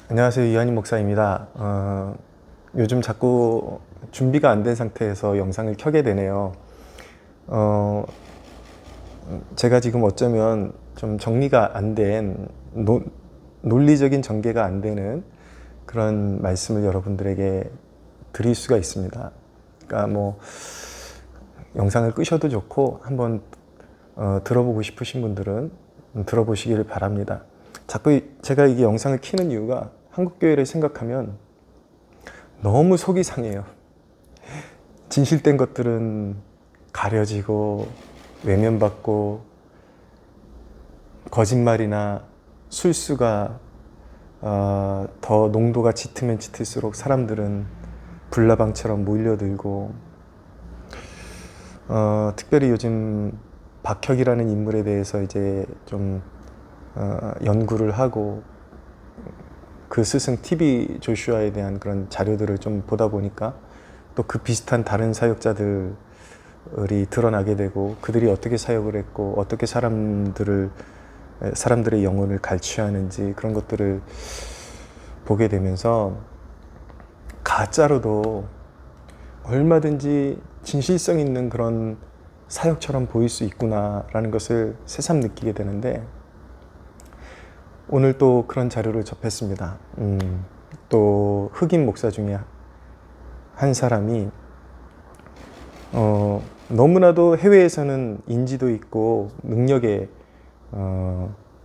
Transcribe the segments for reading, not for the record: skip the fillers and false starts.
안녕하세요. 이한희 목사입니다. 요즘 자꾸 준비가 안 된 상태에서 영상을 켜게 되네요. 제가 지금 어쩌면 좀 정리가 안 된, 논리적인 전개가 안 되는 그런 말씀을 여러분들에게 드릴 수가 있습니다. 그러니까 뭐 영상을 끄셔도 좋고 한번 들어보고 싶으신 분들은 들어보시기를 바랍니다. 자꾸 제가 이게 영상을 켜는 이유가 한국교회를 생각하면 너무 속이 상해요. 진실된 것들은 가려지고 외면받고 거짓말이나 술수가 더 농도가 짙으면 짙을수록 사람들은 불나방처럼 몰려들고 특별히 요즘 박혁이라는 인물에 대해서 이제 좀 연구를 하고 그 스승 TV 조슈아에 대한 그런 자료들을 좀 보다 보니까 또 그 비슷한 다른 사역자들이 드러나게 되고 그들이 어떻게 사역을 했고 어떻게 사람들의 영혼을 갈취하는지 그런 것들을 보게 되면서 가짜로도 얼마든지 진실성 있는 그런 사역처럼 보일 수 있구나라는 것을 새삼 느끼게 되는데 오늘 또 그런 자료를 접했습니다. 또 흑인 목사 중에 한 사람이 너무나도 해외에서는 인지도 있고 능력의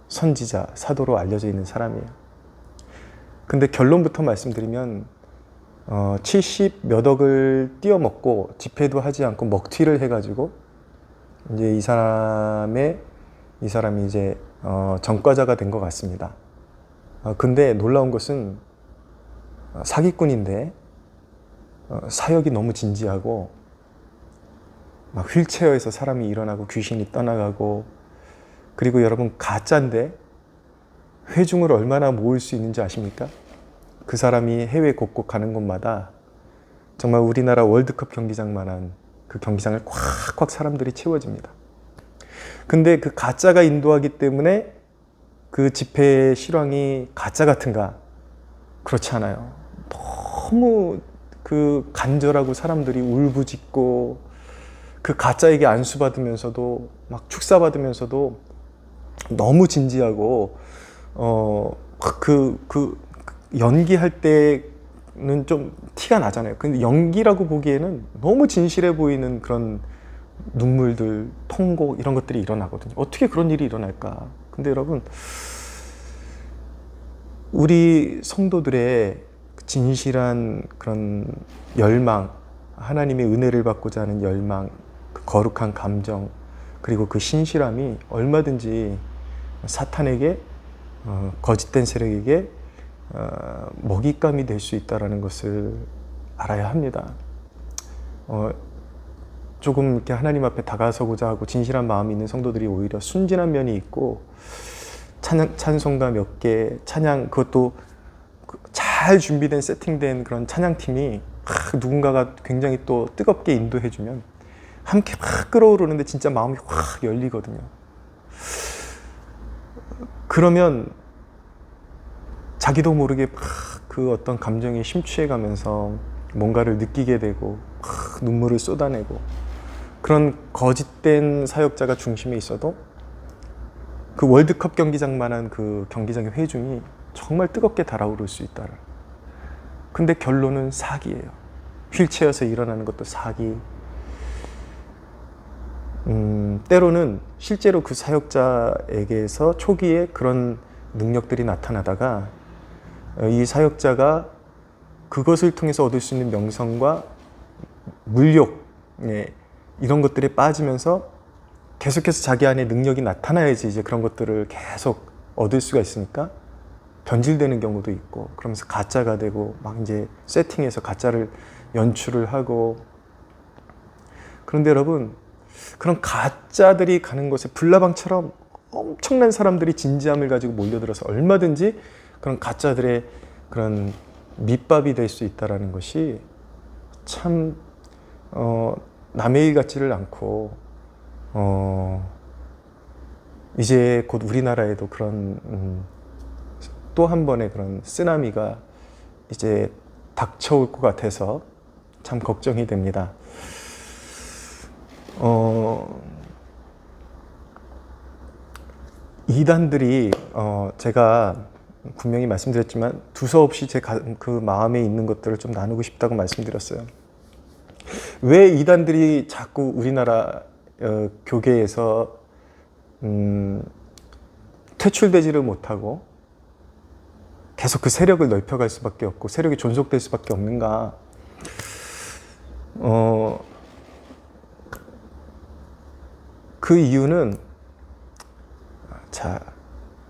선지자, 사도로 알려져 있는 사람이에요. 근데 결론부터 말씀드리면 70 몇 억을 띄어먹고 집회도 하지 않고 먹튀를 해가지고 이제 이 사람이 이제 전과자가 된 것 같습니다. 근데 놀라운 것은 사기꾼인데 사역이 너무 진지하고 막 휠체어에서 사람이 일어나고 귀신이 떠나가고 그리고 여러분 가짜인데 회중을 얼마나 모을 수 있는지 아십니까? 그 사람이 해외 곳곳 가는 곳마다 정말 우리나라 월드컵 경기장만한 그 경기장을 꽉꽉 사람들이 채워집니다. 근데 그 가짜가 인도하기 때문에 그 집회의 실황이 가짜 같은가? 그렇지 않아요. 너무 그 간절하고 사람들이 울부짖고 그 가짜에게 안수받으면서도 막 축사받으면서도 너무 진지하고 그 연기할 때는 좀 티가 나잖아요. 근데 연기라고 보기에는 너무 진실해 보이는 그런 눈물들, 통곡 이런 것들이 일어나거든요. 어떻게 그런 일이 일어날까? 근데 여러분 우리 성도들의 진실한 그런 열망, 하나님의 은혜를 받고자 하는 열망, 그 거룩한 감정, 그리고 그 신실함이 얼마든지 사탄에게 거짓된 세력에게 먹잇감이 될 수 있다는 것을 알아야 합니다. 조금 이렇게 하나님 앞에 다가서고자 하고 진실한 마음이 있는 성도들이 오히려 순진한 면이 있고 찬송가 몇 개, 찬양 그것도 잘 준비된 세팅된 그런 찬양팀이 누군가가 굉장히 또 뜨겁게 인도해주면 함께 막 끌어오르는데 진짜 마음이 확 열리거든요. 그러면 자기도 모르게 막 그 어떤 감정에 심취해가면서 뭔가를 느끼게 되고 막 눈물을 쏟아내고 그런 거짓된 사역자가 중심에 있어도 그 월드컵 경기장만한 그 경기장의 회중이 정말 뜨겁게 달아오를 수 있다. 근데 결론은 사기예요. 휠체어에서 일어나는 것도 사기. 때로는 실제로 그 사역자에게서 초기에 그런 능력들이 나타나다가 이 사역자가 그것을 통해서 얻을 수 있는 명성과 물욕 이런 것들에 빠지면서 계속해서 자기 안에 능력이 나타나야지 이제 그런 것들을 계속 얻을 수가 있으니까 변질되는 경우도 있고 그러면서 가짜가 되고 막 이제 세팅해서 가짜를 연출을 하고 그런데 여러분 그런 가짜들이 가는 곳에 불나방처럼 엄청난 사람들이 진지함을 가지고 몰려들어서 얼마든지 그런 가짜들의 그런 밑밥이 될 수 있다는 것이 참 남의 일 같지를 않고 이제 곧 우리나라에도 그런 또 한 번의 그런 쓰나미가 이제 닥쳐올 것 같아서 참 걱정이 됩니다. 이단들이 제가 분명히 말씀드렸지만 두서없이 제 그 마음에 있는 것들을 좀 나누고 싶다고 말씀드렸어요. 왜 이단들이 자꾸 우리나라 교계에서 퇴출되지를 못하고 계속 그 세력을 넓혀갈 수밖에 없고 세력이 존속될 수밖에 없는가? 그 이유는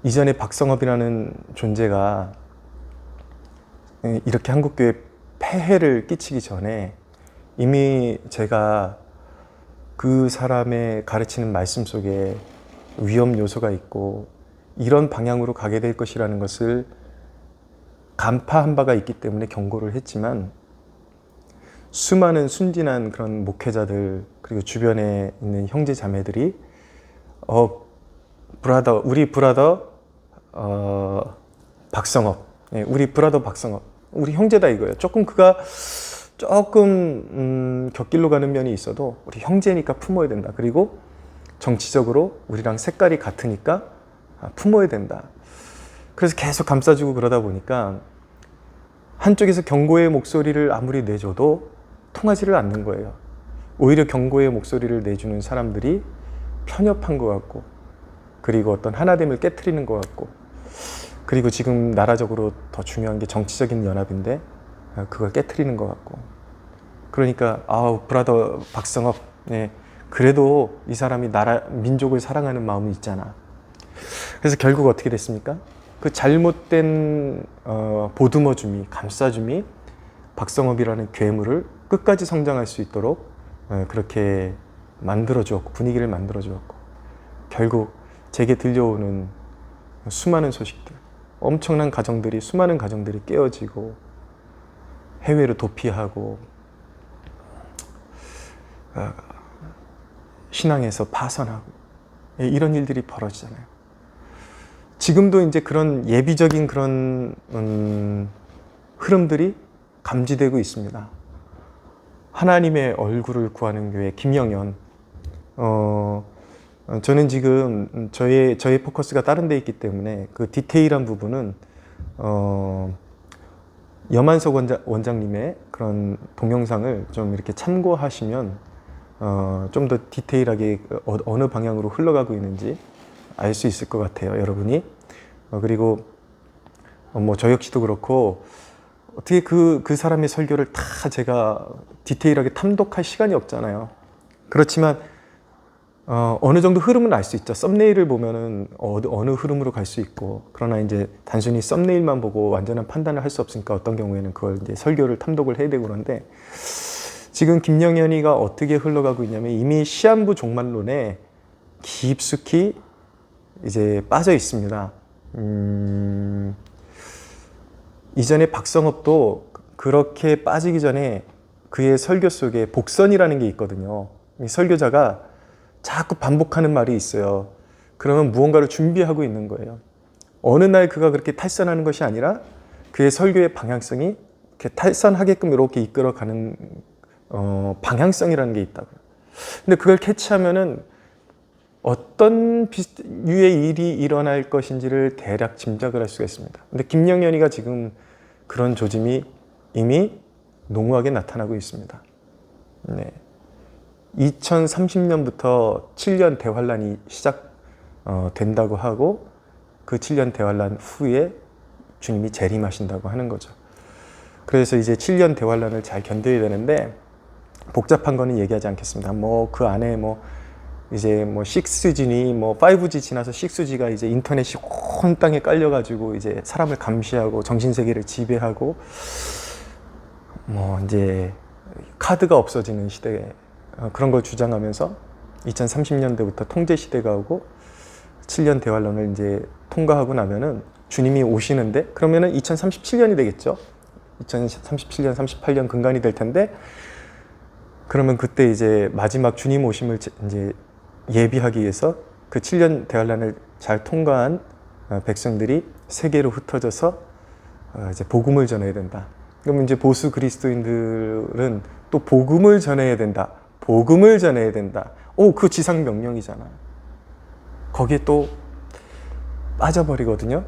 이전에 박성업이라는 존재가 이렇게 한국교회에 폐해를 끼치기 전에 이미 제가 그 사람의 가르치는 말씀 속에 위험 요소가 있고 이런 방향으로 가게 될 것이라는 것을 간파한 바가 있기 때문에 경고를 했지만 수많은 순진한 그런 목회자들 그리고 주변에 있는 형제 자매들이 우리 브라더 박성업, 우리 브라더 박성업, 우리 형제다 이거예요. 그가 조금 곁길로 가는 면이 있어도 우리 형제니까 품어야 된다. 그리고 정치적으로 우리랑 색깔이 같으니까 품어야 된다. 그래서 계속 감싸주고 그러다 보니까 한쪽에서 경고의 목소리를 아무리 내줘도 통하지를 않는 거예요. 오히려 경고의 목소리를 내주는 사람들이 편협한 것 같고 그리고 어떤 하나됨을 깨트리는 것 같고 그리고 지금 나라적으로 더 중요한 게 정치적인 연합인데 그걸 깨트리는 것 같고 그러니까 브라더 박성업 그래도 이 사람이 민족을 사랑하는 마음이 있잖아. 그래서 결국 어떻게 됐습니까? 그 잘못된 보듬어줌이 감싸줌이 박성업이라는 괴물을 끝까지 성장할 수 있도록 그렇게 만들어주었고 분위기를 만들어주었고 결국 제게 들려오는 수많은 소식들 엄청난 수많은 가정들이 깨어지고 해외로 도피하고 신앙에서 파선하고 이런 일들이 벌어지잖아요. 지금도 이제 그런 예비적인 그런 흐름들이 감지되고 있습니다. 하나님의 얼굴을 구하는 교회 김영현 저는 지금 저의 포커스가 다른 데 있기 때문에 그 디테일한 부분은 여만석 원장님의 그런 동영상을 좀 이렇게 참고하시면 좀 더 디테일하게 어느 방향으로 흘러가고 있는지 알 수 있을 것 같아요, 여러분이. 그리고 저 역시도 그렇고 어떻게 그 사람의 설교를 다 제가 디테일하게 탐독할 시간이 없잖아요. 그렇지만 어느 정도 흐름은 알 수 있죠. 썸네일을 보면은 어느 흐름으로 갈 수 있고 그러나 이제 단순히 썸네일만 보고 완전한 판단을 할 수 없으니까 어떤 경우에는 그걸 이제 설교를 탐독을 해야 되고 그런데 지금 김영현이가 어떻게 흘러가고 있냐면 이미 시한부 종말론에 깊숙이 이제 빠져 있습니다. 이전에 박성업도 그렇게 빠지기 전에 그의 설교 속에 복선이라는 게 있거든요. 이 설교자가 자꾸 반복하는 말이 있어요. 그러면 무언가를 준비하고 있는 거예요. 어느 날 그가 그렇게 탈선하는 것이 아니라 그의 설교의 방향성이 이렇게 탈선하게끔 이렇게 이끌어가는 방향성이라는 게 있다고요. 근데 그걸 캐치하면은 어떤 유의 일이 일어날 것인지를 대략 짐작을 할 수가 있습니다. 근데 김영현이가 지금 그런 조짐이 이미 농후하게 나타나고 있습니다. 2030년부터 7년 대환란이 시작된다고 하고 그 7년 대환란 후에 주님이 재림하신다고 하는 거죠. 그래서 이제 7년 대환란을 잘 견뎌야 되는데 복잡한 거는 얘기하지 않겠습니다. 그 안에 이제 6G니 5G 지나서 6G가 이제 인터넷이 온 땅에 깔려가지고 이제 사람을 감시하고 정신세계를 지배하고 이제 카드가 없어지는 시대 그런 걸 주장하면서 2030년대부터 통제 시대가 오고 7년 대환란을 이제 통과하고 나면은 주님이 오시는데 그러면은 2037년이 되겠죠. 2037년, 38년 근간이 될 텐데 그러면 그때 이제 마지막 주님 오심을 이제 예비하기 위해서 그 7년 대환란을 잘 통과한 백성들이 세계로 흩어져서 이제 복음을 전해야 된다. 그러면 이제 보수 그리스도인들은 또 복음을 전해야 된다. 복음을 전해야 된다. 그 지상 명령이잖아. 거기에 또 빠져버리거든요.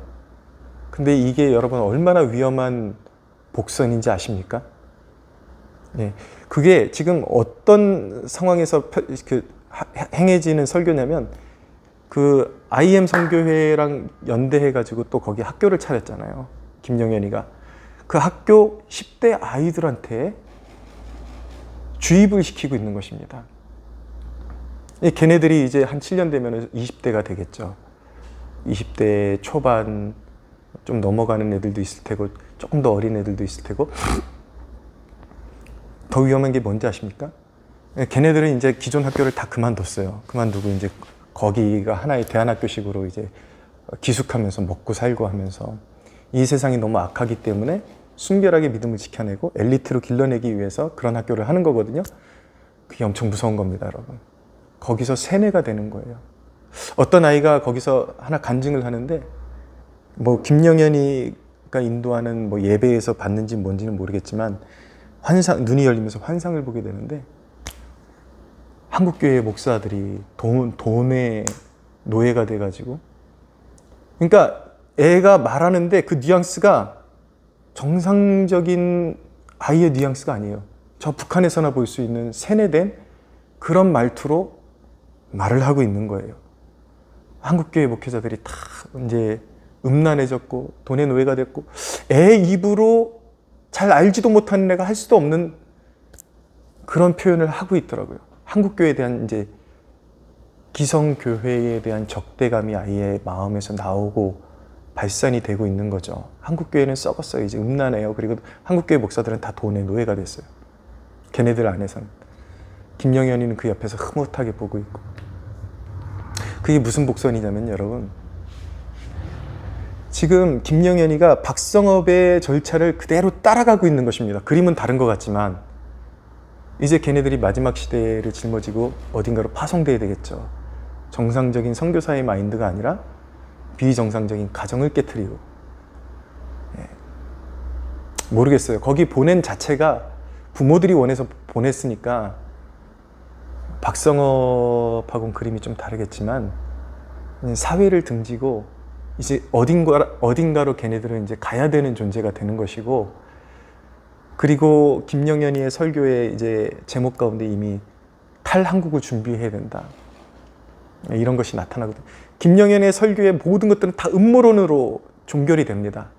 근데 이게 여러분 얼마나 위험한 복선인지 아십니까? 예, 그게 지금 어떤 상황에서 행해지는 설교냐면 그 IM 선교회랑 연대해가지고 또 거기 학교를 차렸잖아요. 김영현이가. 그 학교 10대 아이들한테 주입을 시키고 있는 것입니다. 걔네들이 이제 한 7년 되면 20대가 되겠죠. 20대 초반 좀 넘어가는 애들도 있을 테고 조금 더 어린 애들도 있을 테고 더 위험한 게 뭔지 아십니까? 걔네들은 이제 기존 학교를 다 그만뒀어요. 그만두고 이제 거기가 하나의 대안학교식으로 이제 기숙하면서 먹고 살고 하면서 이 세상이 너무 악하기 때문에 순결하게 믿음을 지켜내고 엘리트로 길러내기 위해서 그런 학교를 하는 거거든요. 그게 엄청 무서운 겁니다, 여러분. 거기서 세뇌가 되는 거예요. 어떤 아이가 거기서 하나 간증을 하는데 뭐 김영현이가 인도하는 뭐 예배에서 받는지 뭔지는 모르겠지만 눈이 열리면서 환상을 보게 되는데 한국교회 목사들이 돈의 노예가 돼가지고 그러니까 애가 말하는데 그 뉘앙스가 정상적인 아이의 뉘앙스가 아니에요. 저 북한에서나 볼 수 있는 세뇌된 그런 말투로 말을 하고 있는 거예요. 한국교회 목회자들이 다 이제 음란해졌고 돈의 노예가 됐고 애 입으로 잘 알지도 못하는 애가 할 수도 없는 그런 표현을 하고 있더라고요. 한국교회에 대한 이제 기성교회에 대한 적대감이 아이의 마음에서 나오고 발산이 되고 있는 거죠. 한국교회는 썩었어요. 이제 음란해요. 그리고 한국교회 목사들은 다 돈의 노예가 됐어요. 걔네들 안에서는. 김영현이는 그 옆에서 흐뭇하게 보고 있고. 그게 무슨 복선이냐면 여러분 지금 김영현이가 박성업의 절차를 그대로 따라가고 있는 것입니다. 그림은 다른 것 같지만 이제 걔네들이 마지막 시대를 짊어지고 어딘가로 파송돼야 되겠죠. 정상적인 선교사의 마인드가 아니라 비정상적인 가정을 깨트리고 모르겠어요. 거기 보낸 자체가 부모들이 원해서 보냈으니까 박성업하고는 그림이 좀 다르겠지만 사회를 등지고 이제 어딘가로 걔네들은 이제 가야 되는 존재가 되는 것이고 그리고 김영현이의 설교의 이제 제목 가운데 이미 탈한국을 준비해야 된다. 이런 것이 나타나거든요. 김영현의 설교의 모든 것들은 다 음모론으로 종결이 됩니다.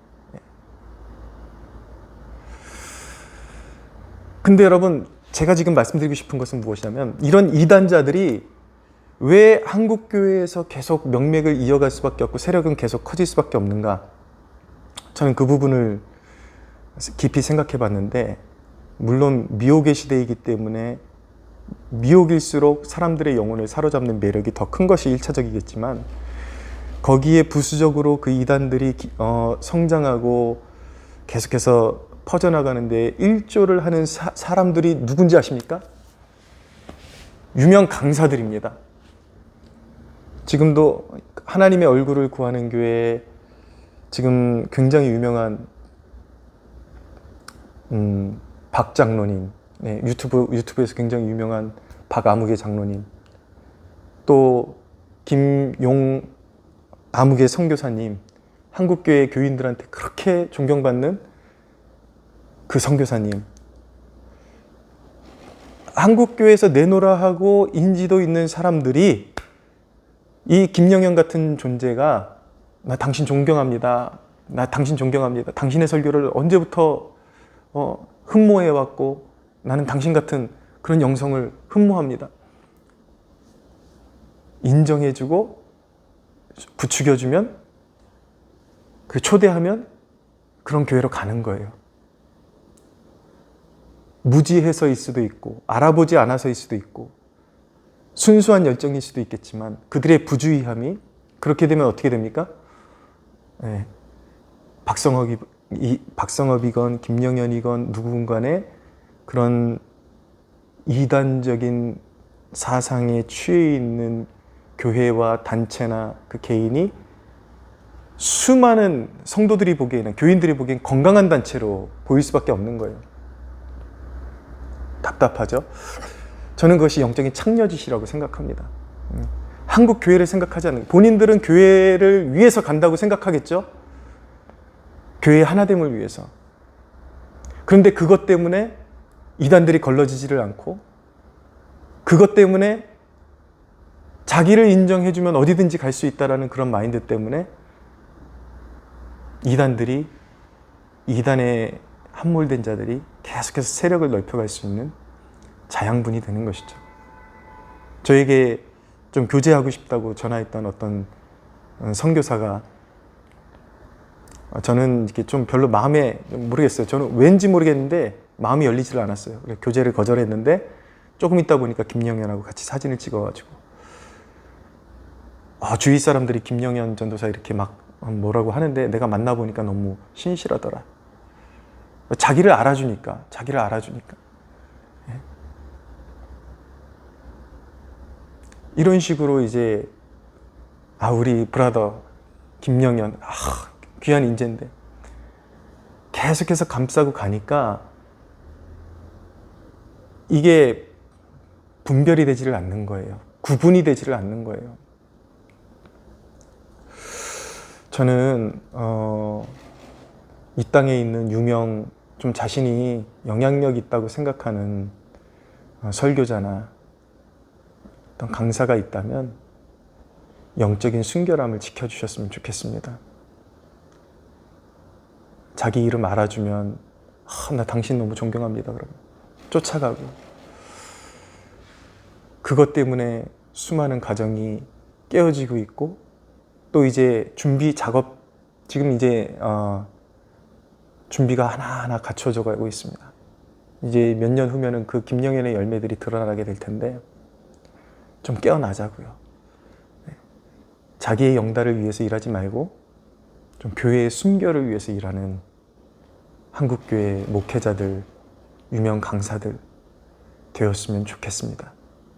근데 여러분 제가 지금 말씀드리고 싶은 것은 무엇이냐면 이런 이단자들이 왜 한국교회에서 계속 명맥을 이어갈 수밖에 없고 세력은 계속 커질 수밖에 없는가? 저는 그 부분을 깊이 생각해 봤는데 물론 미혹의 시대이기 때문에 미혹일수록 사람들의 영혼을 사로잡는 매력이 더 큰 것이 1차적이겠지만 거기에 부수적으로 그 이단들이 성장하고 계속해서 퍼져나가는데 일조를 하는 사람들이 누군지 아십니까? 유명 강사들입니다. 지금도 하나님의 얼굴을 구하는 교회에 지금 굉장히 유명한 박 장로님, 네, 유튜브에서 굉장히 유명한 박아무개 장로님, 또 김용 아무개 선교사님, 한국교회 교인들한테 그렇게 존경받는 그 선교사님, 한국교회에서 내노라 하고 인지도 있는 사람들이 이 김영현 같은 존재가 나 당신 존경합니다. 나 당신 존경합니다. 당신의 설교를 언제부터 흠모해왔고 나는 당신 같은 그런 영성을 흠모합니다. 인정해주고 부추겨주면 그 초대하면 그런 교회로 가는 거예요. 무지해서일 수도 있고 알아보지 않아서일 수도 있고 순수한 열정일 수도 있겠지만 그들의 부주의함이 그렇게 되면 어떻게 됩니까? 네. 박성업이건 김영현이건 누군가의 그런 이단적인 사상에 취해 있는 교회와 단체나 그 개인이 수많은 성도들이 보기에는, 교인들이 보기엔 건강한 단체로 보일 수밖에 없는 거예요. 답답하죠? 저는 그것이 영적인 창녀짓이라고 생각합니다. 한국 교회를 생각하지 않는, 본인들은 교회를 위해서 간다고 생각하겠죠? 교회의 하나됨을 위해서. 그런데 그것 때문에 이단들이 걸러지지를 않고, 그것 때문에 자기를 인정해주면 어디든지 갈 수 있다라는 그런 마인드 때문에 이단들이, 이단에 함몰된 자들이 계속해서 세력을 넓혀갈 수 있는 자양분이 되는 것이죠. 저에게 좀 교제하고 싶다고 전화했던 어떤 선교사가, 저는 이렇게 좀 별로 마음에 모르겠어요. 저는 왠지 모르겠는데 마음이 열리지를 않았어요. 교제를 거절했는데 조금 있다 보니까 김영현하고 같이 사진을 찍어가지고, 주위 사람들이 김영현 전도사 이렇게 막 뭐라고 하는데 내가 만나보니까 너무 신실하더라. 자기를 알아주니까. 이런 식으로 이제 우리 브라더 김영현, 귀한 인재인데 계속해서 감싸고 가니까 이게 분별이 되지를 않는 거예요. 구분이 되지를 않는 거예요. 저는 이 땅에 있는 유명, 좀 자신이 영향력 있다고 생각하는 설교자나 어떤 강사가 있다면 영적인 순결함을 지켜주셨으면 좋겠습니다. 자기 이름 알아주면 나 당신 너무 존경합니다 그러면 쫓아가고, 그것 때문에 수많은 가정이 깨어지고 있고, 또 이제 준비 작업, 지금 이제 준비가 하나하나 갖춰져 가고 있습니다. 이제 몇 년 후면은 그 김영현의 열매들이 드러나게 될 텐데 좀 깨어나자고요. 자기의 영달을 위해서 일하지 말고 좀 교회의 순결을 위해서 일하는 한국교회 목회자들, 유명 강사들 되었으면 좋겠습니다.